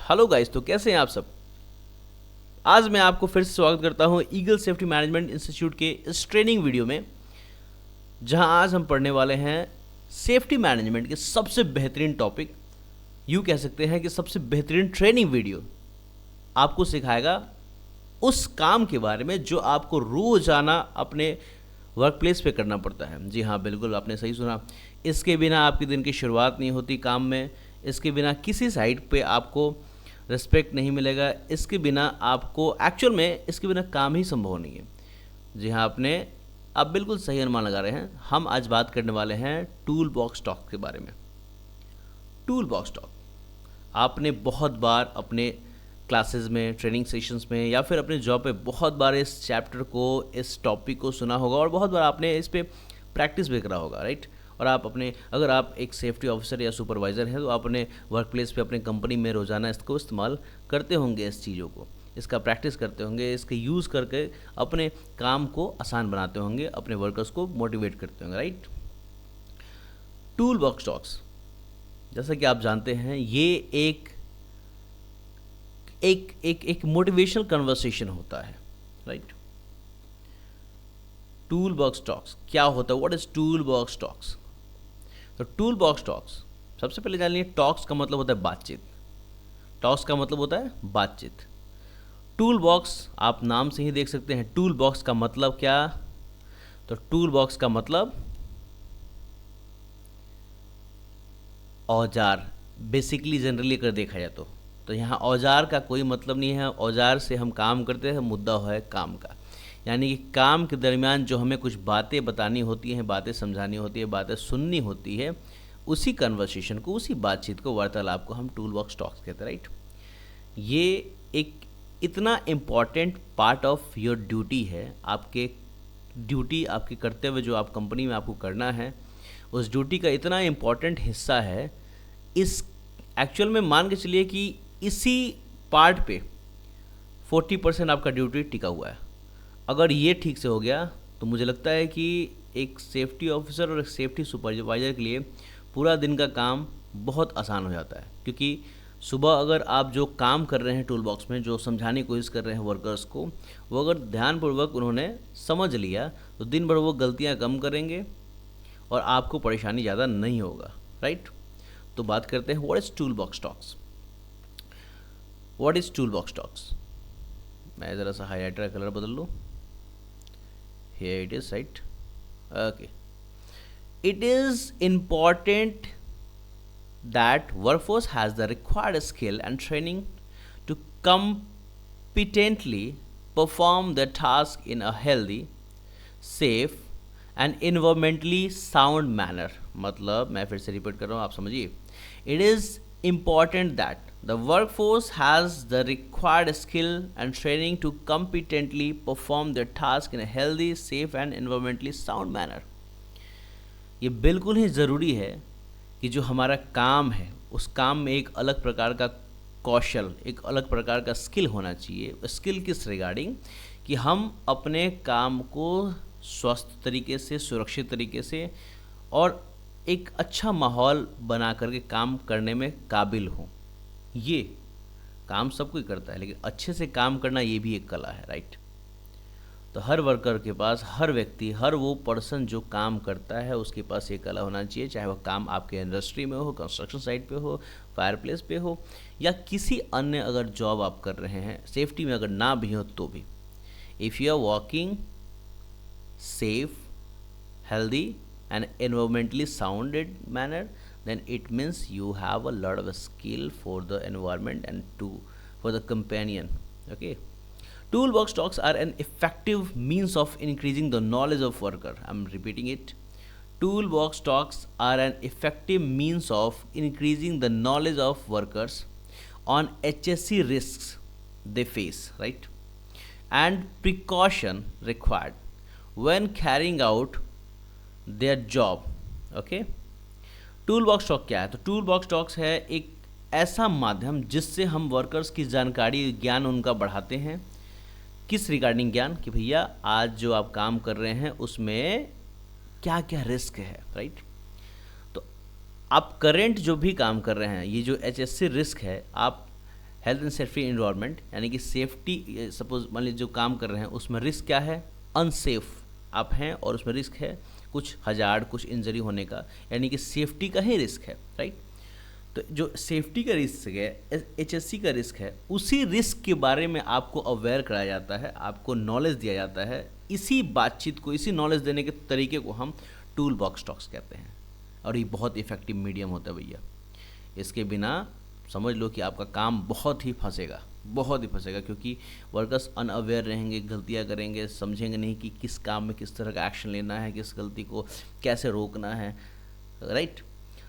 Hello guys, तो कैसे हैं आप सब। आज मैं आपको फिर से स्वागत करता हूं ईगल सेफ्टी मैनेजमेंट इंस्टीट्यूट के इस ट्रेनिंग वीडियो में, जहां आज हम पढ़ने वाले हैं सेफ्टी मैनेजमेंट के सबसे बेहतरीन टॉपिक, यूँ कह सकते हैं कि सबसे बेहतरीन ट्रेनिंग वीडियो आपको सिखाएगा उस काम के बारे में जो आपको रोज़ाना अपने वर्क प्लेस पे करना पड़ता है। जी हाँ, बिल्कुल आपने सही सुना। इसके बिना आपके दिन की शुरुआत नहीं होती काम में, इसके बिना किसी साइड पे आपको रिस्पेक्ट नहीं मिलेगा, इसके बिना आपको एक्चुअल में इसके बिना काम ही संभव नहीं है। जी हाँ, आप बिल्कुल सही अनुमान लगा रहे हैं। हम आज बात करने वाले हैं टूल बॉक्स टॉक के बारे में। टूल बॉक्स टॉक आपने बहुत बार अपने क्लासेस में, ट्रेनिंग सेशंस में या फिर अपने जॉब पे बहुत बार इस चैप्टर को, इस टॉपिक को सुना होगा और बहुत बार आपने इस पे प्रैक्टिस भी करा होगा, राइट। और अगर आप एक सेफ्टी ऑफिसर या सुपरवाइज़र हैं तो आप अपने वर्क प्लेस पे, अपने कंपनी में रोज़ाना इसको इस्तेमाल करते होंगे, इस चीज़ों को, इसका प्रैक्टिस करते होंगे, इसके यूज़ करके अपने काम को आसान बनाते होंगे, अपने वर्कर्स को मोटिवेट करते होंगे, राइट। टूल बॉक्स टॉक्स, जैसा कि आप जानते हैं, ये एक एक एक एक मोटिवेशनल कन्वर्सेशन होता है, राइट। टूल बॉक्स टॉक्स क्या होता है, what is tool box talks. तो टूल बॉक्स टॉक्स, सबसे पहले जान लीजिए, टॉक्स का मतलब होता है बातचीत। टॉक्स का मतलब होता है बातचीत। टूल बॉक्स आप नाम से ही देख सकते हैं, टूल बॉक्स का मतलब क्या। तो टूल बॉक्स का मतलब औजार, बेसिकली जनरली अगर देखा जाए तो यहाँ औजार का कोई मतलब नहीं है। औजार से हम काम करते हैं, मुद्दा है काम का, यानी कि काम के दरमियान जो हमें कुछ बातें बतानी होती हैं, बातें समझानी होती है, बातें सुननी होती है, उसी कन्वर्सेशन को, उसी बातचीत को, वार्तालाप को हम टूल बॉक्स टॉक्स कहते हैं, राइट। ये एक इतना important part of your duty है, आपके ड्यूटी, आपके कर्तव्य जो आप कंपनी में आपको करना है, उस ड्यूटी का इतना इम्पॉर्टेंट हिस्सा है। इस एक्चुअल में मान के चलिए कि इसी पार्ट पे 40% आपका ड्यूटी टिका हुआ है। अगर ये ठीक से हो गया तो मुझे लगता है कि एक सेफ्टी ऑफिसर और एक सेफ्टी सुपरवाइज़र के लिए पूरा दिन का काम बहुत आसान हो जाता है। क्योंकि सुबह अगर आप जो काम कर रहे हैं टूल बॉक्स में, जो समझाने की कोशिश कर रहे हैं वर्कर्स को, वो अगर ध्यानपूर्वक उन्होंने समझ लिया तो दिन भर वो गलतियाँ कम करेंगे और आपको परेशानी ज़्यादा नहीं होगा, राइट। तो बात करते हैं what is tool box talks. What is tool box talks, मैं ज़रा सा हाईलाइटर का कलर बदल लूँ। Here it is, right, okay. It is important that workforce has the required skill and training to competently perform their task in a healthy, safe and environmentally sound manner। मतलब मैं फिर से repeat कर रहा हूँ, आप समझिए। It is important that the workforce has the required skill and training to competently perform their task in a healthy, safe and environmentally sound manner। ये बिल्कुल ही ज़रूरी है कि जो हमारा काम है, उस काम में एक अलग प्रकार का कौशल, एक अलग प्रकार का स्किल होना चाहिए। स्किल किस रिगार्डिंग, कि हम अपने काम को स्वस्थ तरीके से, सुरक्षित तरीके से और एक अच्छा माहौल बना करके काम करने में काबिल हों। ये काम सब कोई करता है, लेकिन अच्छे से काम करना ये भी एक कला है, राइट। तो हर वर्कर के पास, हर व्यक्ति, हर वो पर्सन जो काम करता है, उसके पास ये कला होना चाहिए, चाहे वह काम आपके इंडस्ट्री में हो, कंस्ट्रक्शन साइट पे हो, फायर प्लेस पे हो, या किसी अन्य अगर जॉब आप कर रहे हैं, सेफ्टी में अगर ना भी हो तो भी। If you are working safe, healthy and environmentally sounded manner, then it means you have a lot of skill for the environment and for the companion, okay। Toolbox talks are an effective means of increasing the knowledge of worker. I'm repeating it. Toolbox talks are an effective means of increasing the knowledge of workers on HSC risks they face, right? And precaution required when carrying out their job, okay? Tool box talk क्या है? तो tool box talks है एक ऐसा माध्यम जिससे हम workers की जानकारी, ज्ञान उनका बढ़ाते हैं। किस रिगार्डिंग ज्ञान, कि भैया आज जो आप काम कर रहे हैं उसमें क्या क्या रिस्क है, राइट। तो आप करेंट जो भी काम कर रहे हैं, ये जो HSC रिस्क है, आप हेल्थ एंड सेफ्टी इन्वायरमेंट यानी कि सेफ्टी, सपोज मान लीजिए जो काम कर रहे हैं उसमें रिस्क क्या है, अनसेफ आप हैं और उसमें रिस्क है कुछ हजार्ड, कुछ इंजरी होने का, यानी कि सेफ्टी का ही रिस्क है, राइट। तो जो सेफ्टी का रिस्क है, HSC का रिस्क है, उसी रिस्क के बारे में आपको अवेयर कराया जाता है, आपको नॉलेज दिया जाता है। इसी बातचीत को, इसी नॉलेज देने के तरीके को हम टूल बॉक्स टॉक्स कहते हैं, और ये बहुत इफेक्टिव मीडियम होता है भैया। इसके बिना समझ लो कि आपका काम बहुत ही फंसेगा, बहुत ही फंसेगा, क्योंकि वर्कर्स अनअवेयर रहेंगे, गलतियां करेंगे, समझेंगे नहीं कि किस काम में किस तरह का एक्शन लेना है, किस गलती को कैसे रोकना है, राइट।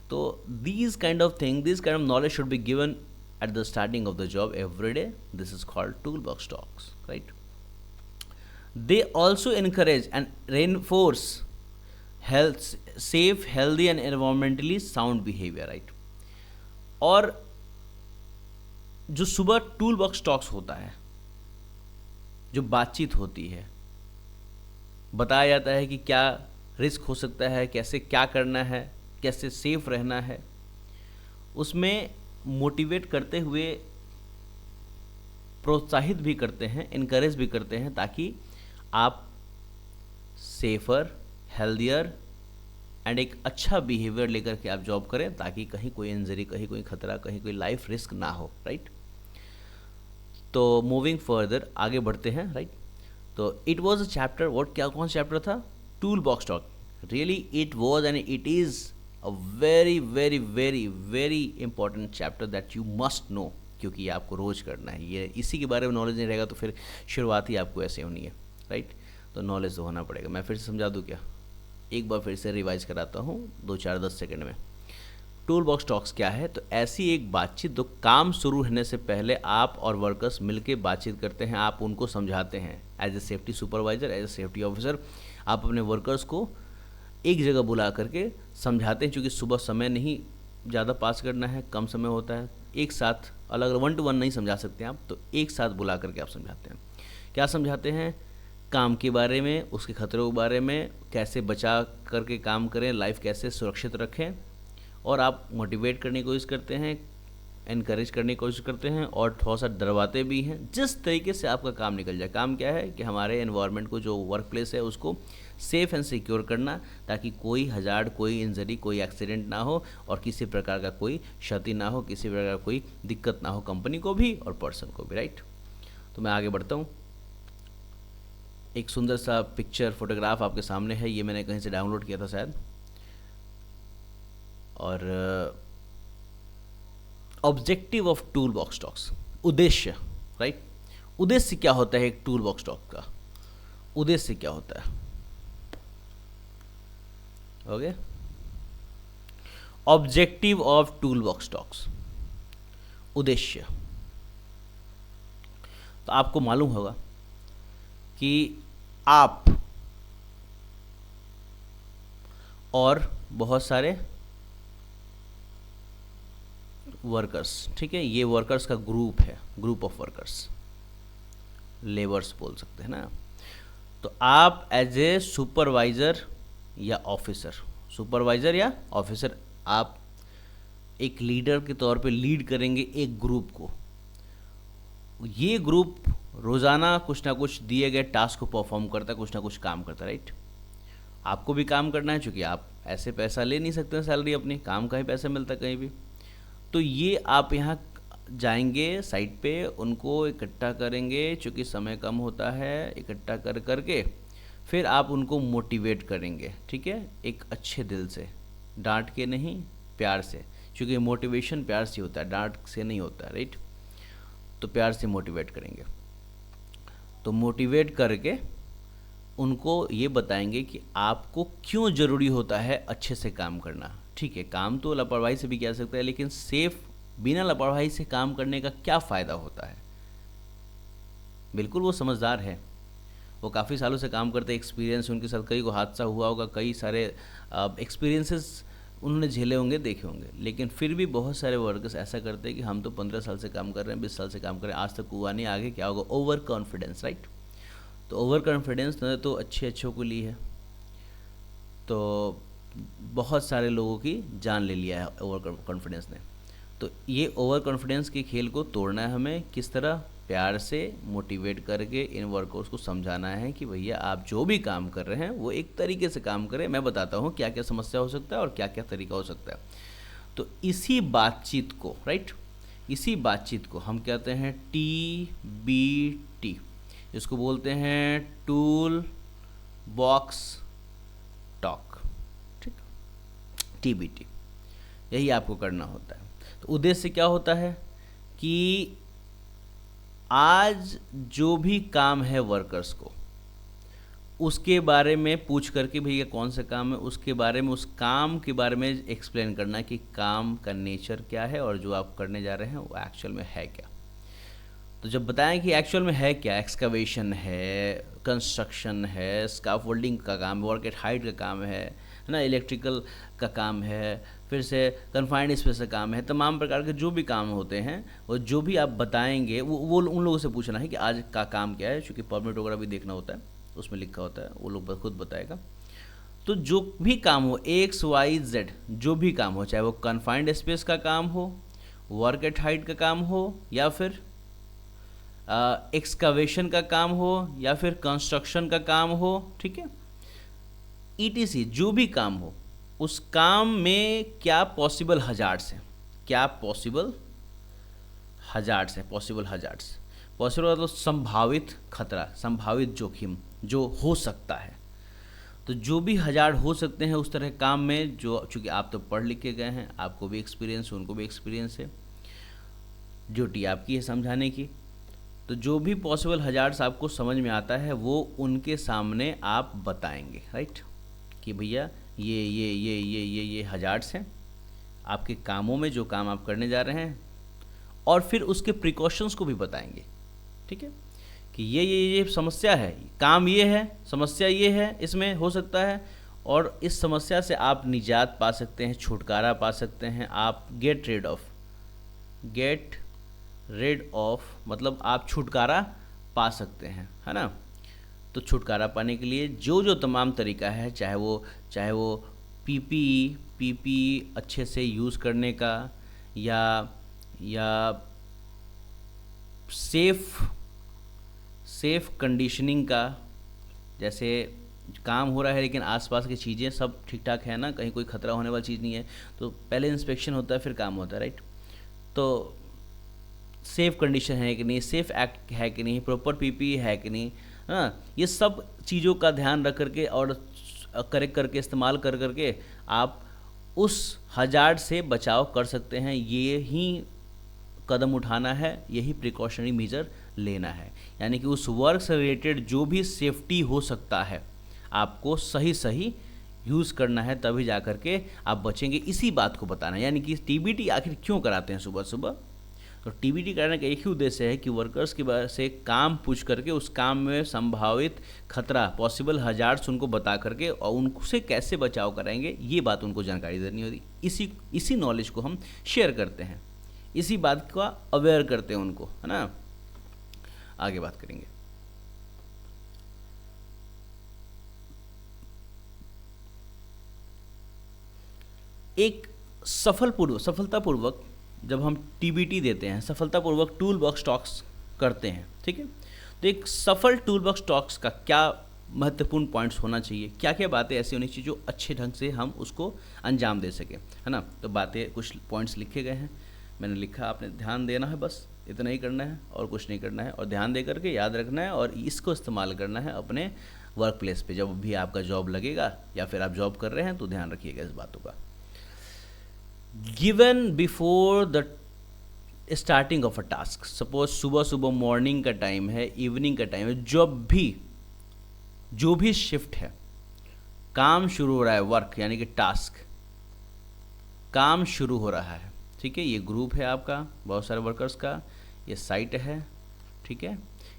तो these kind of thing, this kind of knowledge should be given at the starting of the job every day. This is called toolbox talks, right? They also encourage and reinforce health, safe, healthy and environmentally sound behavior, right? और जो सुबह tool box talks होता है, जो बातचीत होती है, बताया जाता है कि क्या रिस्क हो सकता है, कैसे क्या करना है, कैसे सेफ रहना है, उसमें मोटिवेट करते हुए प्रोत्साहित भी करते हैं, इनकरेज भी करते हैं, ताकि आप सेफर, हेल्दियर एंड एक अच्छा बिहेवियर लेकर के आप जॉब करें, ताकि कहीं कोई इंजरी, कहीं कोई खतरा, कहीं कोई लाइफ रिस्क ना हो, राइट। तो मूविंग फर्दर, आगे बढ़ते हैं, राइट। तो it was a chapter, what, क्या कौन सा चैप्टर था, tool box talk. Really it was and it is a very very very very important chapter that you must know, क्योंकि ये आपको रोज करना है। ये इसी के बारे में नॉलेज नहीं रहेगा तो फिर शुरुआत ही आपको ऐसे होनी है, राइट। तो नॉलेज तो होना पड़ेगा। मैं फिर से समझा दूँ क्या, एक बार फिर से रिवाइज कराता हूँ 2-4-10 सेकंड में। टूल बॉक्स टॉक्स क्या है, तो ऐसी एक बातचीत जो काम शुरू होने से पहले आप और वर्कर्स मिलके बातचीत करते हैं, आप उनको समझाते हैं। As a safety supervisor, as a safety officer, आप अपने वर्कर्स को एक जगह बुला करके समझाते हैं, क्योंकि सुबह समय नहीं ज़्यादा पास करना है, कम समय होता है। एक साथ अलग 1 to 1 नहीं समझा सकते आप, तो एक साथ बुला करके आप समझाते हैं। क्या समझाते हैं, काम के बारे में, उसके खतरों के बारे में, कैसे बचा करके काम करें, लाइफ कैसे सुरक्षित रखें, और आप मोटिवेट करने की कोशिश करते हैं, इनकरेज करने की कोशिश करते हैं, और थोड़ा सा डरवाते भी हैं, जिस तरीके से आपका काम निकल जाए। काम क्या है कि हमारे एनवायरनमेंट को, जो वर्क प्लेस है, उसको सेफ़ एंड सिक्योर करना, ताकि कोई हजार्ड, कोई इंजरी, कोई एक्सीडेंट ना हो, और किसी प्रकार का कोई क्षति ना हो, किसी प्रकार का कोई दिक्कत ना हो कंपनी को भी और पर्सन को भी, राइट। तो मैं आगे बढ़ता हूँ। एक सुंदर सा पिक्चर, फोटोग्राफ आपके सामने है, ये मैंने कहीं से डाउनलोड किया था शायद। और objective of tool box talks, उद्देश्य, राइट। उद्देश्य क्या होता है एक टूल बॉक्स टॉक का, उद्देश्य क्या होता है, okay. Objective of tool box talks, उद्देश्य। तो आपको मालूम होगा कि आप और बहुत सारे वर्कर्स, ठीक है, ये वर्कर्स का ग्रुप है, ग्रुप ऑफ वर्कर्स, लेबर्स बोल सकते हैं ना। तो आप एज ए सुपरवाइज़र या ऑफिसर, सुपरवाइज़र या ऑफिसर, आप एक लीडर के तौर पे लीड करेंगे एक ग्रुप को। ये ग्रुप रोज़ाना कुछ ना कुछ दिए गए टास्क को परफॉर्म करता है, कुछ ना कुछ काम करता है, राइट। आपको भी काम करना है, क्योंकि आप ऐसे पैसा ले नहीं सकते हैं सैलरी अपनी, काम का ही पैसा मिलता है कहीं भी। तो ये आप यहाँ जाएंगे साइट पे, उनको इकट्ठा करेंगे, चूँकि समय कम होता है, इकट्ठा कर करके फिर आप उनको मोटिवेट करेंगे, ठीक है, एक अच्छे दिल से, डांट के नहीं, प्यार से, क्योंकि मोटिवेशन प्यार से होता है, डांट से नहीं होता, राइट। तो प्यार से मोटिवेट करेंगे। तो मोटिवेट करके उनको ये बताएंगे कि आपको क्यों ज़रूरी होता है अच्छे से काम करना, ठीक है। काम तो लापरवाही से भी किया जा सकता है, लेकिन सेफ, बिना लापरवाही से काम करने का क्या फ़ायदा होता है। बिल्कुल वो समझदार है, वो काफ़ी सालों से काम करते, एक्सपीरियंस उनके साथ, कई को हादसा हुआ होगा, कई सारे एक्सपीरियंसेस उन्होंने झेले होंगे, देखे होंगे। लेकिन फिर भी बहुत सारे वर्कर्स ऐसा करते हैं कि हम तो 15 साल से काम कर रहे हैं, 20 साल से काम कर रहे हैं, आज तक हुआ नहीं, आगे क्या होगा, ओवर कॉन्फिडेंस, राइट। तो ओवर कॉन्फिडेंस ने तो अच्छे को ली है, तो बहुत सारे लोगों की जान ले लिया है ओवर कॉन्फिडेंस ने। तो ये ओवर कॉन्फिडेंस के खेल को तोड़ना है हमें। किस तरह? प्यार से मोटिवेट करके इन वर्कर्स को समझाना है कि भैया आप जो भी काम कर रहे हैं वो एक तरीके से काम करें, मैं बताता हूँ क्या क्या समस्या हो सकता है और क्या क्या तरीका हो सकता है। तो इसी बातचीत को, राइट, इसी बातचीत को हम कहते हैं TBT। इसको बोलते हैं टूल बॉक्स टॉक, ठीक, TBT। यही आपको करना होता है। तो उद्देश्य क्या होता है कि आज जो भी काम है वर्कर्स को, उसके बारे में पूछ करके भैया कौन सा काम है, उसके बारे में, उस काम के बारे में एक्सप्लेन करना कि काम का नेचर क्या है और जो आप करने जा रहे हैं वो एक्चुअल में है क्या। तो जब बताएं कि एक्चुअल में है क्या, एक्सकवेशन है, कंस्ट्रक्शन है, स्काफोल्डिंग का काम, वर्क एट हाइट का काम है ना, इलेक्ट्रिकल का काम है, फिर से कन्फाइंड स्पेस का काम है, तमाम प्रकार के जो भी काम होते हैं वो जो भी आप बताएंगे वो उन लोगों से पूछना है कि आज का काम क्या है, क्योंकि परमिट वगैरह भी देखना होता है, उसमें लिखा होता है, वो लोग खुद बताएगा। तो जो भी काम हो, XYZ जो भी काम हो, चाहे वो कन्फाइंड स्पेस का काम हो, वर्क एट हाइट का काम हो, या फिर एक्सकवेशन का काम हो, या फिर कंस्ट्रक्शन का काम हो, ठीक है, ETC जो भी काम हो, उस काम में क्या पॉसिबल हजार्ड्स हैं, क्या पॉसिबल हजार्ड्स हैं, पॉसिबल हजार्ड्स, पॉसिबल मतलब संभावित खतरा, संभावित जोखिम जो हो सकता है। तो जो भी हजार्ड हो सकते हैं उस तरह के काम में, जो चूँकि आप तो पढ़ लिख के गए हैं, आपको भी एक्सपीरियंस है, उनको भी एक्सपीरियंस है, ड्यूटी आपकी है समझाने की। तो जो भी पॉसिबल हजार्ड्स आपको समझ में आता है वो उनके सामने आप बताएंगे, राइट, कि भैया ये हजार्ड्स हैं आपके कामों में, जो काम आप करने जा रहे हैं, और फिर उसके प्रिकॉशंस को भी बताएंगे, ठीक है, कि ये समस्या है, काम ये है, समस्या ये है, इसमें हो सकता है, और इस समस्या से आप निजात पा सकते हैं, छुटकारा पा सकते हैं, आप गेट रेड ऑफ मतलब आप छुटकारा पा सकते हैं, है ना। तो छुटकारा पाने के लिए जो तमाम तरीका है, चाहे वो पीपी अच्छे से यूज़ करने का, या सेफ कंडीशनिंग का, जैसे काम हो रहा है लेकिन आसपास की चीज़ें सब ठीक ठाक है ना, कहीं कोई खतरा होने वाली चीज़ नहीं है, तो पहले इंस्पेक्शन होता है फिर काम होता है, राइट। तो सेफ कंडीशन है कि नहीं, सेफ एक्ट है कि नहीं, प्रॉपर पीपी है कि नहीं, हाँ, ये सब चीज़ों का ध्यान रख करके और करेक्ट करके इस्तेमाल कर करके आप उस हजार्ड से बचाव कर सकते हैं। ये ही कदम उठाना है, यही प्रिकॉशनरी मेजर लेना है, यानी कि उस वर्क से रिलेटेड जो भी सेफ्टी हो सकता है आपको सही यूज़ करना है, तभी जा कर के आप बचेंगे। इसी बात को बताना है, यानी कि TBT आखिर क्यों कराते हैं सुबह सुबह। तो TBT कराने का एक ही उद्देश्य है कि वर्कर्स के बारे से काम पूछ करके उस काम में संभावित खतरा, पॉसिबल हजार्ड्स उनको बता करके और उनसे कैसे बचाव कराएंगे, ये बात उनको जानकारी देनी होती। इसी नॉलेज को हम शेयर करते हैं, इसी बात का अवेयर करते हैं उनको, है ना। आगे बात करेंगे। एक सफलतापूर्वक जब हम TBT देते हैं, सफलतापूर्वक टूल बॉक्स टॉक्स करते हैं, ठीक है, तो एक सफल टूल बॉक्स टॉक्स का क्या महत्वपूर्ण पॉइंट्स होना चाहिए, क्या क्या बातें ऐसी होनी चाहिए जो अच्छे ढंग से हम उसको अंजाम दे सकें, है ना। तो बातें, कुछ पॉइंट्स लिखे गए हैं, मैंने लिखा, आपने ध्यान देना है, बस इतना ही करना है और कुछ नहीं करना है, और ध्यान दे करके याद रखना है और इसको इस्तेमाल करना है अपने वर्क प्लेस पे। जब भी आपका जॉब लगेगा या फिर आप जॉब कर रहे हैं तो ध्यान रखिएगा इस बातों का। Given before the starting of a task, suppose सुबह मॉर्निंग का टाइम है, इवनिंग का टाइम है, जो भी शिफ्ट है, काम शुरू हो रहा है, वर्क यानी कि टास्क, काम शुरू हो रहा है, ठीक है, ये ग्रुप है आपका बहुत सारे वर्कर्स का, ये साइट है, ठीक है,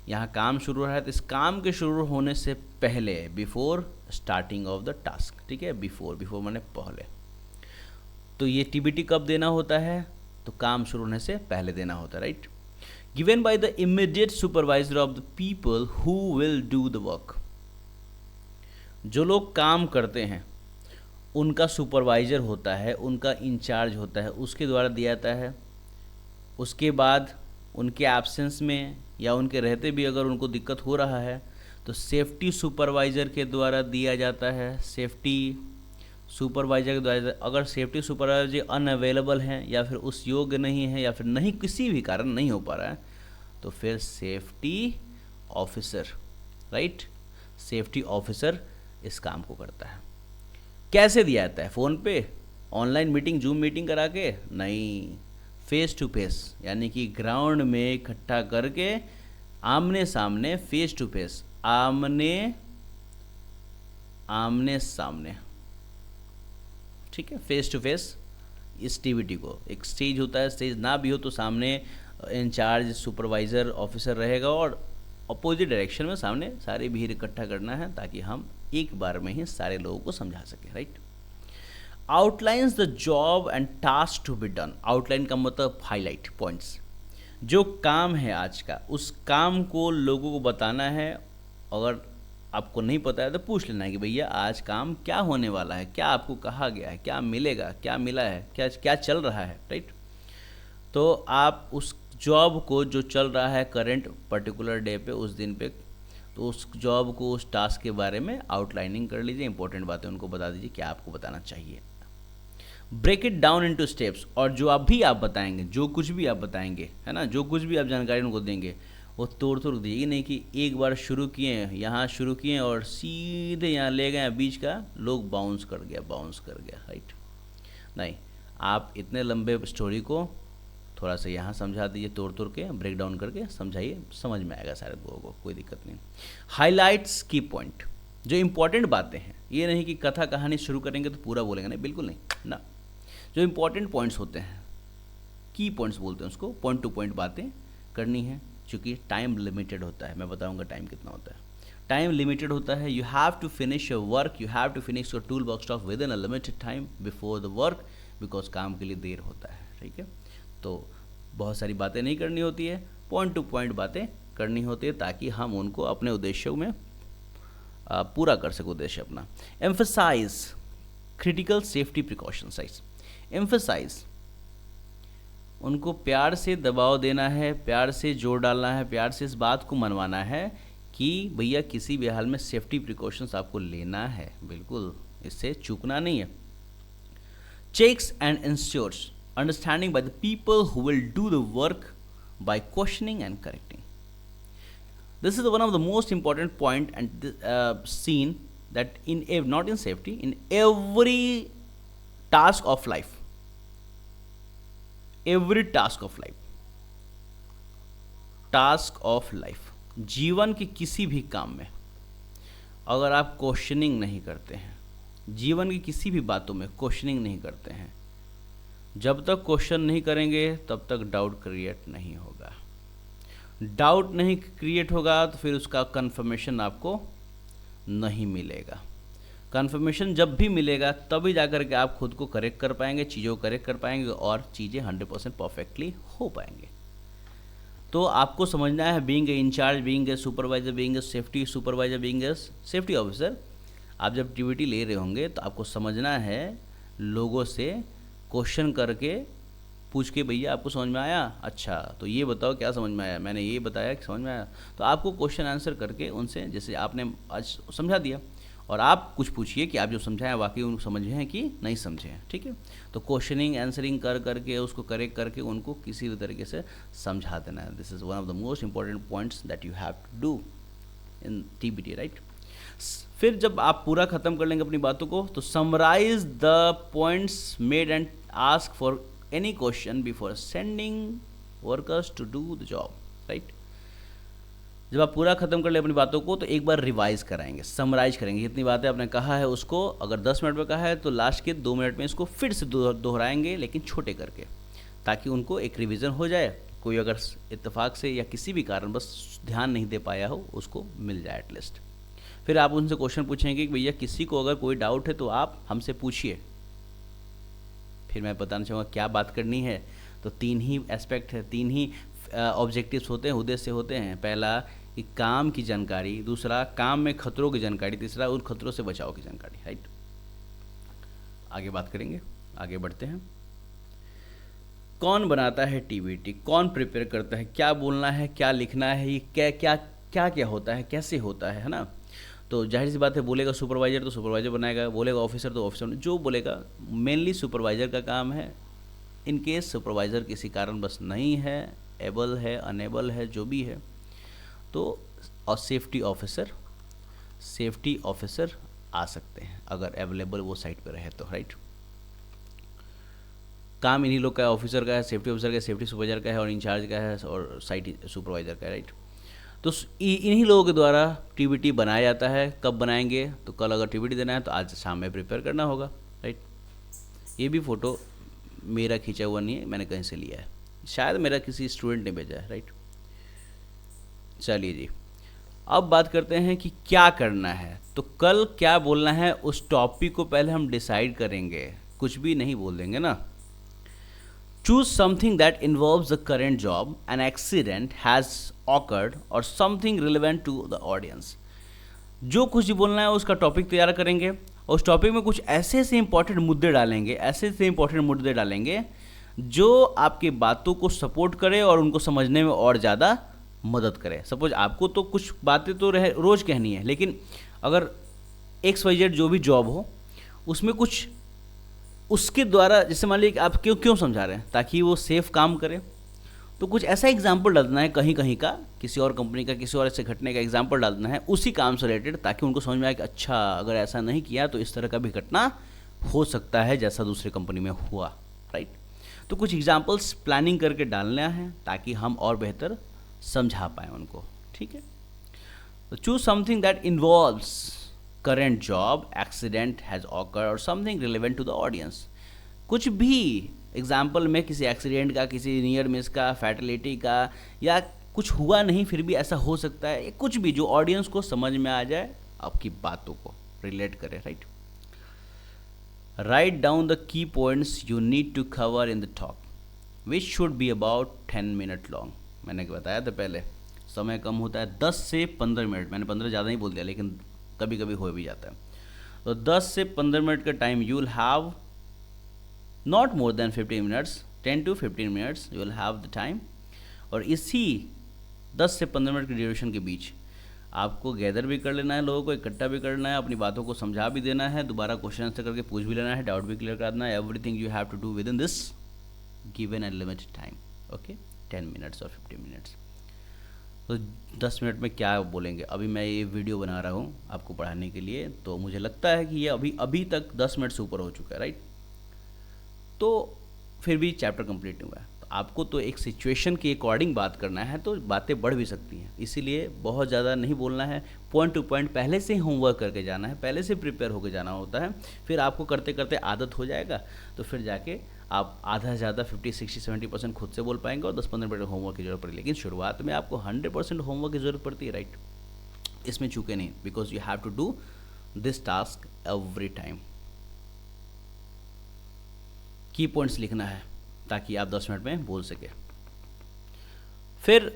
यहाँ काम शुरू हो रहा है। तो इस काम के शुरू होने से पहले, before starting of the task, ठीक है, बिफोर माने पहले, तो ये TBT कब देना होता है, तो काम शुरू होने से पहले देना होता है, right. Given by the immediate supervisor of the people who will do the work, जो लोग काम करते हैं उनका सुपरवाइजर होता है, उनका इंचार्ज होता है, उसके द्वारा दिया जाता है उसके बाद उनके एब्सेंस में या उनके रहते भी अगर उनको दिक्कत हो रहा है तो सेफ्टी सुपरवाइज़र के द्वारा दिया जाता है। सेफ्टी सुपरवाइज़र के द्वारा, अगर सेफ्टी सुपरवाइज़र अनअवेलेबल हैं या फिर उस योग्य नहीं है या फिर नहीं किसी भी कारण नहीं हो पा रहा है तो फिर safety officer, right, safety officer इस काम को करता है। कैसे दिया जाता है? फ़ोन पे, ऑनलाइन मीटिंग, जूम मीटिंग करा के? नहीं, फेस टू फेस, यानी कि ग्राउंड में इकट्ठा करके आमने सामने, फेस टू फेस, आमने सामने, ठीक है, फेस टू फेस इस टीवीटी को। एक स्टेज होता है, स्टेज ना भी हो तो सामने इंचार्ज सुपरवाइज़र ऑफिसर रहेगा और अपोजिट डायरेक्शन में सामने सारे भीड़ इकट्ठा करना है ताकि हम एक बार में ही सारे लोगों को समझा सकें, right. Outlines the job and task to be done. Outline का मतलब हाईलाइट पॉइंट्स, जो काम है आज का उस काम को लोगों को बताना है। अगर आपको नहीं पता है तो पूछ लेना है कि भैया आज काम क्या होने वाला है, क्या आपको कहा गया है, क्या मिलेगा, क्या मिला है, क्या क्या चल रहा है, राइट। तो आप उस जॉब को जो चल रहा है करेंट पर्टिकुलर डे पे, उस दिन पे, तो उस जॉब को, उस टास्क के बारे में आउटलाइनिंग कर लीजिए, इंपॉर्टेंट बातें उनको बता दीजिए क्या आपको बताना चाहिए। Break it down into steps, और जो आप बताएंगे, जो कुछ भी आप बताएंगे, है ना, जो कुछ भी आप जानकारी उनको देंगे वो तोड़ दीजिए। ये नहीं कि एक बार शुरू किए, यहाँ शुरू किए और सीधे यहाँ ले गए, बीच का लोग बाउंस कर गया, राइट। नहीं, आप इतने लंबे स्टोरी को थोड़ा सा यहाँ समझा दीजिए, तोड़ के ब्रेक डाउन करके समझाइए, समझ में आएगा सारे लोगों को, कोई दिक्कत नहीं। हाईलाइट्स की पॉइंट, जो इंपॉर्टेंट बातें हैं, ये नहीं कि कथा कहानी शुरू करेंगे तो पूरा बोलेंगे, नहीं, बिल्कुल नहीं ना। जो इंपॉर्टेंट पॉइंट्स होते हैं, की पॉइंट्स बोलते हैं उसको, पॉइंट टू पॉइंट बातें करनी है, क्योंकि टाइम लिमिटेड होता है। मैं बताऊंगा टाइम कितना होता है। टाइम लिमिटेड होता है। You have to finish your work, you have to finish your toolbox stock within a limited time before the work, because काम के लिए देर होता है, ठीक है। तो बहुत सारी बातें नहीं करनी होती है, पॉइंट टू पॉइंट बातें करनी होती है ताकि हम उनको अपने उद्देश्यों में पूरा कर सकें उद्देश्य अपना। Emphasise critical safety precautions. Emphasise, उनको प्यार से दबाव देना है, प्यार से जोर डालना है, प्यार से इस बात को मनवाना है कि भैया किसी भी हाल में सेफ्टी प्रिकॉशंस आपको लेना है, बिल्कुल इससे चूकना नहीं है। Checks and ensures understanding by the people who will do the work by questioning and correcting. This is one of the most important point and seen that not in safety, in every task of life, जीवन के किसी भी काम में अगर आप questioning नहीं करते हैं, जीवन की किसी भी बातों में क्वेश्चनिंग नहीं करते हैं, जब तक क्वेश्चन नहीं करेंगे तब तक डाउट क्रिएट नहीं होगा। डाउट नहीं क्रिएट होगा तो फिर उसका कंफर्मेशन आपको नहीं मिलेगा। कंफर्मेशन जब भी मिलेगा तभी जाकर के आप खुद को करेक्ट कर पाएंगे, चीज़ों को करेक्ट कर पाएंगे और चीज़ें 100% परफेक्टली हो पाएंगे। तो आपको समझना है, being a in-charge, being a supervisor, being a safety supervisor, being a safety officer, आप जब ड्यूटी ले रहे होंगे तो आपको समझना है, लोगों से क्वेश्चन करके पूछ के, भैया आपको समझ में आया? अच्छा, तो ये बताओ क्या समझ में आया, मैंने ये बताया कि समझ में आया। तो आपको क्वेश्चन आंसर करके उनसे, जैसे आपने आज समझा दिया, और आप कुछ पूछिए कि आप जो समझाया वाकई उनको समझे हैं कि नहीं समझे हैं, ठीक है। तो क्वेश्चनिंग आंसरिंग कर करके उसको करेक्ट करके उनको किसी भी तरीके से समझा देना है। This is one of the most important points that you have to do in TBT, right. फिर जब आप पूरा ख़त्म कर लेंगे अपनी बातों को तो summarise the points made and ask for any question before sending workers to do the job, right. जब आप पूरा खत्म कर ले अपनी बातों को तो एक बार रिवाइज कराएंगे, समराइज करेंगे, जितनी बातें आपने कहा है उसको, अगर 10 मिनट में कहा है तो लास्ट के 2 मिनट में इसको फिर से दोहराएंगे, लेकिन छोटे करके, ताकि उनको एक रिवीजन हो जाए। कोई अगर इत्तेफाक से या किसी भी कारण बस ध्यान नहीं दे पाया हो उसको मिल जाए एटलीस्ट। फिर आप उनसे क्वेश्चन पूछेंगे कि भैया किसी को अगर कोई डाउट है तो आप हमसे पूछिए। फिर मैं बताना चाहूँगा क्या बात करनी है। तो 3 ही एस्पेक्ट है, 3 ही ऑब्जेक्टिव्स होते हैं, उद्देश्य होते हैं। पहला कि काम की जानकारी, दूसरा काम में खतरों की जानकारी, तीसरा उन खतरों से बचाव की जानकारी, राइट। आगे बात करेंगे, आगे बढ़ते हैं। कौन बनाता है टीबीटी, कौन प्रिपेयर करता है, क्या बोलना है, क्या लिखना है, ये क्या क्या क्या क्या होता है, कैसे होता है ना। तो जाहिर सी बात है, बोलेगा सुपरवाइजर तो सुपरवाइजर बनाएगा, बोलेगा ऑफिसर तो ऑफिसर, जो बोलेगा मेनली सुपरवाइजर का काम है। इन केस सुपरवाइज़र किसी कारणवश नहीं है, एबल है, अनेबल है, जो भी है, तो और सेफ्टी ऑफिसर आ सकते हैं अगर अवेलेबल वो साइट पर रहे तो, राइट। काम इन्हीं लोग का है, ऑफिसर का है, सेफ्टी ऑफिसर का है, सेफ्टी सुपरवाइजर का है, और इंचार्ज का है, और साइट सुपरवाइज़र का है, राइट। तो इन्हीं लोगों के द्वारा टीबीटी बनाया जाता है। कब बनाएंगे, तो कल अगर टीबीटी देना है तो आज शाम में प्रिपेयर करना होगा, राइट। ये भी फ़ोटो मेरा खींचा हुआ नहीं है, मैंने कहीं से लिया है, शायद मेरा किसी स्टूडेंट ने भेजा है, राइट। चलिए जी, अब बात करते हैं कि क्या करना है। तो कल क्या बोलना है उस टॉपिक को पहले हम डिसाइड करेंगे, कुछ भी नहीं बोल देंगे ना। Choose something that involves the current job, an accident has occurred or something relevant to the audience. जो कुछ भी बोलना है उसका टॉपिक तैयार करेंगे, और उस टॉपिक में कुछ ऐसे इंपॉर्टेंट मुद्दे डालेंगे जो आपकी बातों को सपोर्ट करे और उनको समझने में और ज़्यादा मदद करे। सपोज आपको तो कुछ बातें तो रोज़ कहनी है, लेकिन अगर XYZ जो भी जॉब हो उसमें कुछ उसके द्वारा, जैसे मान लीजिए आप क्यों समझा रहे हैं, ताकि वो सेफ काम करे, तो कुछ ऐसा एग्जाम्पल डालना है कहीं कहीं का, किसी और कंपनी का, किसी और ऐसे घटने का एग्जाम्पल डालना है उसी काम से रिलेटेड, ताकि उनको समझ में आए कि अच्छा अगर ऐसा नहीं किया तो इस तरह का भी घटना हो सकता है जैसा दूसरी कंपनी में हुआ, राइट। तो कुछ एग्जाम्पल्स प्लानिंग करके डालना है ताकि हम और बेहतर समझा पाएँ उनको, ठीक है। तो choose something that involves current job, accident has occurred or something relevant to the audience. कुछ भी एग्जाम्पल में किसी एक्सीडेंट का, किसी नियर मिस का, फैटलिटी का, या कुछ हुआ नहीं फिर भी ऐसा हो सकता है, कुछ भी जो ऑडियंस को समझ में आ जाए, आपकी बातों को रिलेट करे, right. Write down the key points you need to cover in the talk which should be about 10 minute long. मैंने बताया था पहले, समय कम होता है, 10 से 15 मिनट, मैंने 15 ज़्यादा ही बोल दिया लेकिन कभी कभी हो भी जाता है। तो 10 से 15 मिनट का time you will have, not more than 15 minutes, 10 to 15 minutes you will have the time. और इसी 10 से 15 मिनट की ड्यूरेशन के बीच आपको गैदर भी कर लेना है, लोगों को इकट्ठा भी करना है, अपनी बातों को समझा भी देना है, दोबारा क्वेश्चन आंसर करके पूछ भी लेना है, डाउट भी क्लियर कर देना है। Everything you have to do with in this given and limited time, okay, 10 minutes और 15 मिनट्स। तो 10 मिनट में क्या बोलेंगे, अभी मैं ये वीडियो बना रहा हूँ आपको पढ़ाने के लिए, तो मुझे लगता है कि ये अभी तक 10 मिनट से ऊपर हो चुका है, राइट। तो फिर भी चैप्टर कंप्लीट नहीं हुआ है, तो आपको तो एक सिचुएशन के अकॉर्डिंग बात करना है, तो बातें बढ़ भी सकती हैं, इसीलिए बहुत ज़्यादा नहीं बोलना है, पॉइंट टू पॉइंट पहले से ही होमवर्क करके जाना है, पहले से प्रिपेयर होकर जाना होता है, फिर आपको करते करते आदत हो जाएगा, तो फिर जाके आप आधा से ज़्यादा 50, 60, 70% खुद से बोल पाएंगे और 10-15 मिनट होमवर्क की जरूरत पड़ेगी। लेकिन शुरुआत में आपको 100% होमवर्क की ज़रूरत पड़ती है, राइट, इसमें चूके नहीं, because you have to do this task every time. Key points लिखना है ताकि आप 10 मिनट में बोल सके। फिर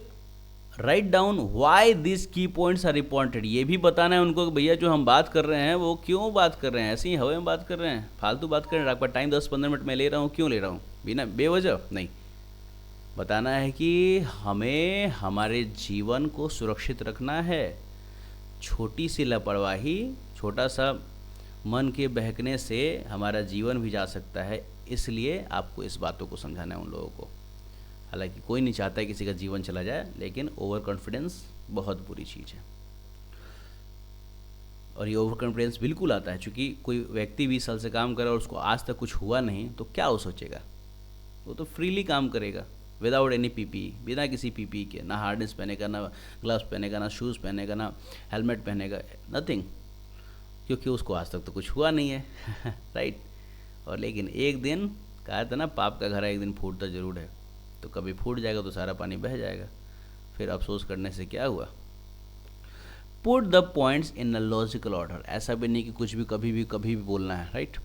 राइट डाउन व्हाई दिस की पॉइंट्स आर इंपॉर्टेंट, ये भी बताना है उनको कि भैया जो हम बात कर रहे हैं वो क्यों बात कर रहे हैं, ऐसे ही हवा में बात कर रहे हैं, फालतू बात कर रहे हैं, आपका टाइम 10-15 मिनट में ले रहा हूँ, क्यों ले रहा हूँ, बिना बेवजह नहीं। बताना है कि हमें हमारे जीवन को सुरक्षित रखना है, छोटी सी लापरवाही, छोटा सा मन के बहकने से हमारा जीवन भी जा सकता है, इसलिए आपको इस बातों को समझाना है उन लोगों को। हालांकि कोई नहीं चाहता है किसी का जीवन चला जाए, लेकिन ओवर कॉन्फिडेंस बहुत बुरी चीज़ है, और ये ओवर कॉन्फिडेंस बिल्कुल आता है क्योंकि कोई व्यक्ति 20 साल से काम करे और उसको आज तक कुछ हुआ नहीं, तो क्या वो सोचेगा, वो तो फ्रीली काम करेगा विदाउट एनी पीपी, बिना किसी पीपी के, ना हार्डनेस पहनेगा, ना ग्लव्स पहनेगा, ना शूज़ पहनेगा, ना हेलमेट पहनेगा, नथिंग, क्योंकि उसको आज तक तो कुछ हुआ नहीं है राइट। और लेकिन एक दिन कहा था ना, पाप का घड़ा एक दिन फूटता जरूर है, तो कभी फूट जाएगा तो सारा पानी बह जाएगा, फिर अफसोस करने से क्या हुआ। Put the points in a logical order, ऐसा भी नहीं कि कुछ भी कभी भी बोलना है, राइट,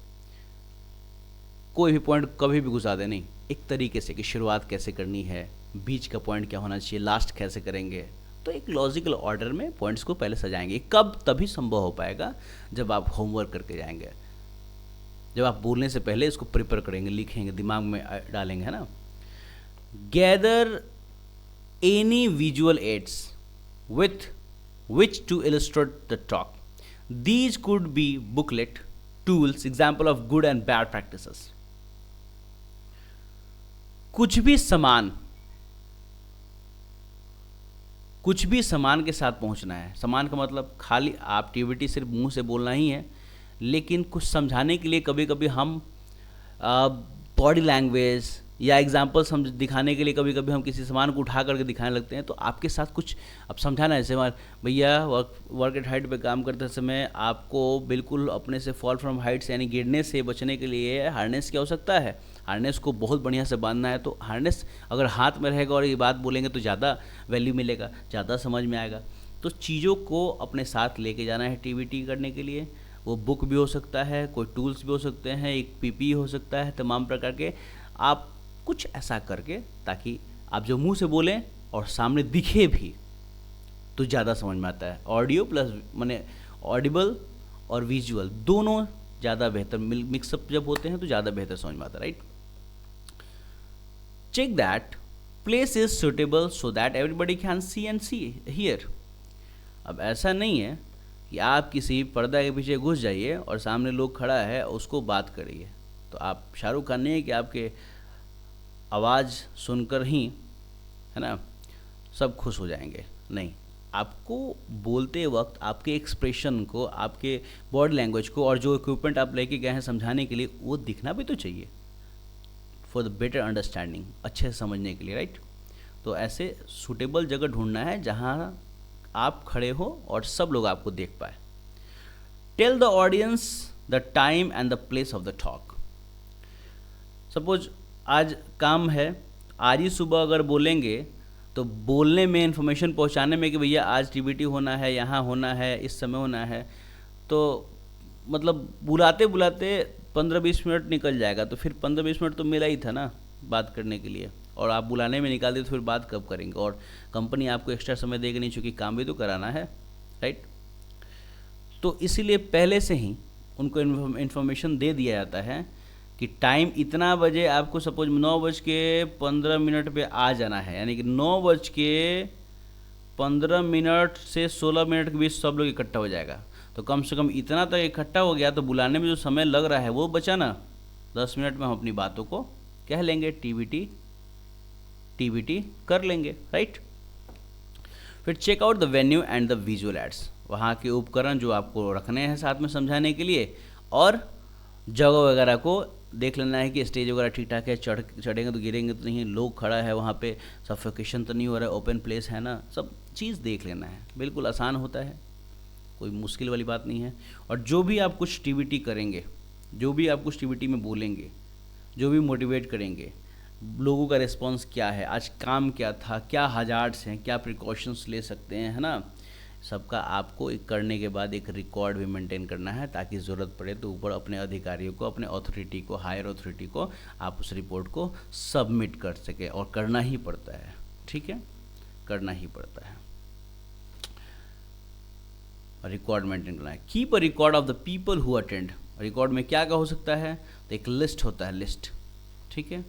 कोई भी पॉइंट कभी भी घुसा दे, नहीं, एक तरीके से कि शुरुआत कैसे करनी है, बीच का पॉइंट क्या होना चाहिए, लास्ट कैसे करेंगे, तो एक लॉजिकल ऑर्डर में पॉइंट्स को पहले सजाएंगे। कब तभी संभव हो पाएगा जब आप होमवर्क करके जाएंगे, जब आप बोलने से पहले इसको प्रिपेयर करेंगे, लिखेंगे, दिमाग में डालेंगे, है ना। Gather any visual aids with which to illustrate the talk. These could be booklet, tools, example of good and bad practices. कुछ भी सामान के साथ पहुंचना है। सामान का मतलब खाली आप टीवीटी सिर्फ मुंह से बोलना ही है, लेकिन कुछ समझाने के लिए कभी कभी हम बॉडी लैंग्वेज या एग्जाम्पल्स हम दिखाने के लिए कभी कभी हम किसी सामान को उठा करके दिखाने लगते हैं। तो आपके साथ कुछ अब समझाना है, जैसे भैया वर्क एट हाइट पे काम करते समय आपको बिल्कुल अपने से फॉल फ्रॉम हाइट्स यानी गिरने से बचने के लिए हार्नेस की आवश्यकता है। हार्नेस को बहुत बढ़िया से बांधना है। तो हार्नेस अगर हाथ में रहेगा और ये बात बोलेंगे तो ज़्यादा वैल्यू मिलेगा, ज़्यादा समझ में आएगा। तो चीज़ों को अपने साथ लेके जाना है टीवीटी करने के लिए। वो बुक भी हो सकता है, कोई टूल्स भी हो सकते हैं, एक पीपी हो सकता है, तमाम प्रकार के। आप कुछ ऐसा करके ताकि आप जो मुंह से बोलें और सामने दिखे भी तो ज़्यादा समझ में आता है। ऑडियो प्लस माने ऑडिबल और विजुअल दोनों ज़्यादा बेहतर मिक्सअप जब होते हैं तो ज़्यादा बेहतर समझ में आता है, right. Check that place is suitable so that everybody can see and see hear. अब ऐसा नहीं है कि आप किसी पर्दा के पीछे घुस जाइए और सामने लोग खड़ा है उसको बात करिए। तो आप शाहरुख खान नहीं है कि आपके आवाज़ सुनकर ही, है ना, सब खुश हो जाएंगे। नहीं, आपको बोलते वक्त आपके एक्सप्रेशन को, आपके बॉडी लैंग्वेज को और जो इक्विपमेंट आप लेके गए हैं समझाने के लिए वो दिखना भी तो चाहिए फॉर द बेटर अंडरस्टैंडिंग, अच्छे से समझने के लिए, राइट। तो ऐसे सूटेबल जगह ढूंढना है जहाँ आप खड़े हो और सब लोग आपको देख पाए। Tell the audience the time and the place of the talk. Suppose आज काम है, आज ही सुबह अगर बोलेंगे तो बोलने में, इन्फॉर्मेशन पहुंचाने में कि भैया आज टीवीटी होना है, यहाँ होना है, इस समय होना है, तो मतलब बुलाते बुलाते 15-20 मिनट निकल जाएगा। तो फिर 15-20 मिनट तो मिला ही था ना बात करने के लिए, और आप बुलाने में निकाल दें तो फिर बात कब करेंगे। और कंपनी आपको एक्स्ट्रा समय देगी नहीं, चूँकि काम भी तो कराना है, राइट। तो इसीलिए पहले से ही उनको इन्फॉर्मेशन दे दिया जाता है कि टाइम इतना बजे आपको, सपोज 9:15 पे आ जाना है, यानी कि 9:15 से 16 मिनट के बीच सब लोग इकट्ठा हो जाएगा। तो कम से कम इतना तक इकट्ठा हो गया तो बुलाने में जो समय लग रहा है वो बचा ना, 10 मिनट में हम अपनी बातों को कह लेंगे, टीवीटी कर लेंगे, राइट। फिर check out the venue and the visual aids. वहाँ के उपकरण जो आपको रखने हैं साथ में समझाने के लिए, और जगह वगैरह को देख लेना है कि स्टेज वगैरह ठीक ठाक है, चढ़ेंगे तो गिरेंगे तो नहीं, लोग खड़ा है वहाँ पे, सफोकेशन तो नहीं हो रहा है, ओपन प्लेस है ना, सब चीज़ देख लेना है। बिल्कुल आसान होता है, कोई मुश्किल वाली बात नहीं है। और जो भी आप कुछ टीवीटी करेंगे, जो भी आप कुछ टीवीटी में बोलेंगे, जो भी मोटिवेट करेंगे, लोगों का रिस्पॉन्स क्या है, आज काम क्या था, क्या हजार्ड्स हैं, क्या प्रिकॉशंस ले सकते हैं, है ना, सबका आपको एक करने के बाद एक रिकॉर्ड भी मेंटेन करना है, ताकि ज़रूरत पड़े तो ऊपर अपने अधिकारियों को, अपने अथॉरिटी को, हायर अथॉरिटी को आप उस रिपोर्ट को सबमिट कर सके। और करना ही पड़ता है, ठीक है, करना ही पड़ता है। रिकॉर्ड मेंटेन करना है। Keep a record of the people who attend. Record में क्या क्या हो सकता है, तो एक लिस्ट होता है, लिस्ट, ठीक है,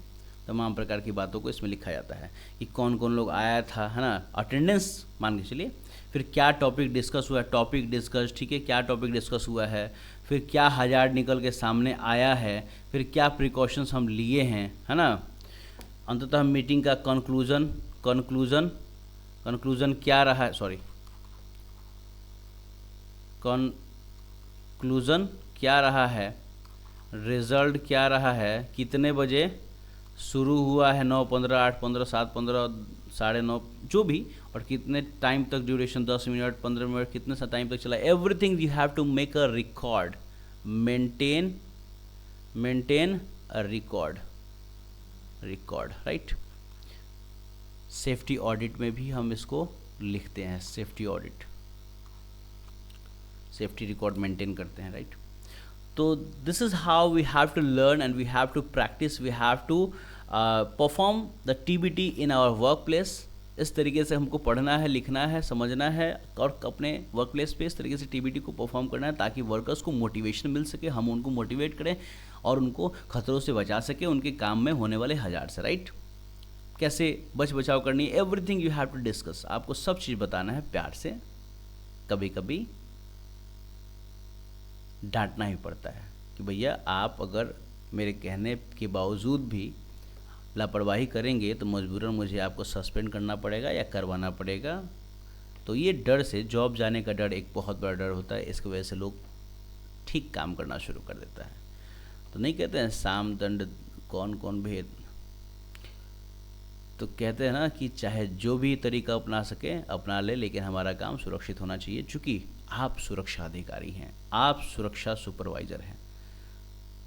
तमाम प्रकार की बातों को इसमें लिखा जाता है कि कौन कौन लोग आया था, है ना, अटेंडेंस मान के चलिए। फिर क्या टॉपिक डिस्कस हुआ है, टॉपिक डिस्कस, ठीक है, क्या टॉपिक डिस्कस हुआ है, फिर क्या हजार्ड निकल के सामने आया है, फिर क्या प्रिकॉशंस हम लिए हैं, है ना। अंततः मीटिंग का कंक्लूजन क्या रहा है, कंक्लूजन क्या रहा है, रिजल्ट क्या रहा है, कितने बजे शुरू हुआ है, 9:15, 8:15, 7:15, 9:30, जो भी, और कितने टाइम तक ड्यूरेशन, 10 मिनट, 15 मिनट, कितने सा टाइम तक चला, everything you have to make a record, maintain a record, right. Safety audit में भी हम इसको लिखते हैं, safety audit, safety record maintain करते हैं, राइट। तो this is how we have to learn and we have to practise, we have to perform the TBT in our work place. इस तरीके से हमको पढ़ना है, लिखना है, समझना है, और अपने वर्क प्लेस पे इस तरीके से टीबीटी को परफॉर्म करना है, ताकि वर्कर्स को मोटिवेशन मिल सके, हम उनको मोटिवेट करें और उनको खतरों से बचा सके, उनके काम में होने वाले हज़ार से, राइट। कैसे बच बचाव करनी है, everything you have to discuss. आपको सब चीज़ बताना है प्यार से। कभी कभी डांटना ही पड़ता है कि भैया आप अगर मेरे कहने के बावजूद भी लापरवाही करेंगे तो मजबूरन मुझे आपको सस्पेंड करना पड़ेगा या करवाना पड़ेगा। तो ये डर से, जॉब जाने का डर एक बहुत बड़ा डर होता है, इसकी वजह से लोग ठीक काम करना शुरू कर देता है। तो नहीं कहते हैं साम दंड कौन कौन भेद, तो कहते हैं ना कि चाहे जो भी तरीका अपना सके अपना ले, लेकिन हमारा काम सुरक्षित होना चाहिए। चूँकि आप सुरक्षा अधिकारी हैं, आप सुरक्षा सुपरवाइज़र हैं,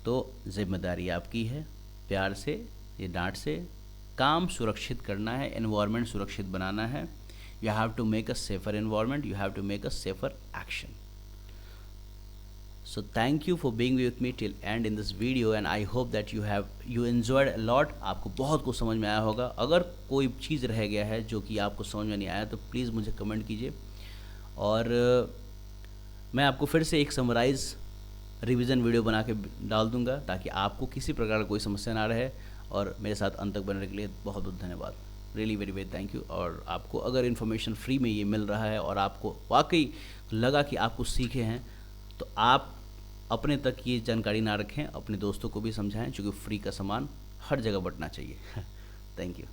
तो जिम्मेदारी आपकी है। प्यार से, ये डांट से काम सुरक्षित करना है, एनवायरनमेंट सुरक्षित बनाना है। You have to make a safer environment, you have to make a safer action. So thank you for being with me till end in this video and I hope that you enjoyed a lot। आपको बहुत कुछ समझ में आया होगा। अगर कोई चीज़ रह गया है जो कि आपको समझ में नहीं आया तो प्लीज़ मुझे कमेंट कीजिए, और मैं आपको फिर से एक समराइज़ रिवीजन वीडियो बना के डाल दूंगा ताकि आपको किसी प्रकार का कोई समस्या ना रहे। और मेरे साथ अंत तक बनने के लिए बहुत बहुत धन्यवाद, really very very thank you. और आपको अगर इन्फॉर्मेशन फ्री में ये मिल रहा है और आपको वाकई लगा कि आप कुछ सीखे हैं तो आप अपने तक ये जानकारी ना रखें, अपने दोस्तों को भी समझाएं, क्योंकि फ्री का सामान हर जगह बंटना चाहिए। Thank you.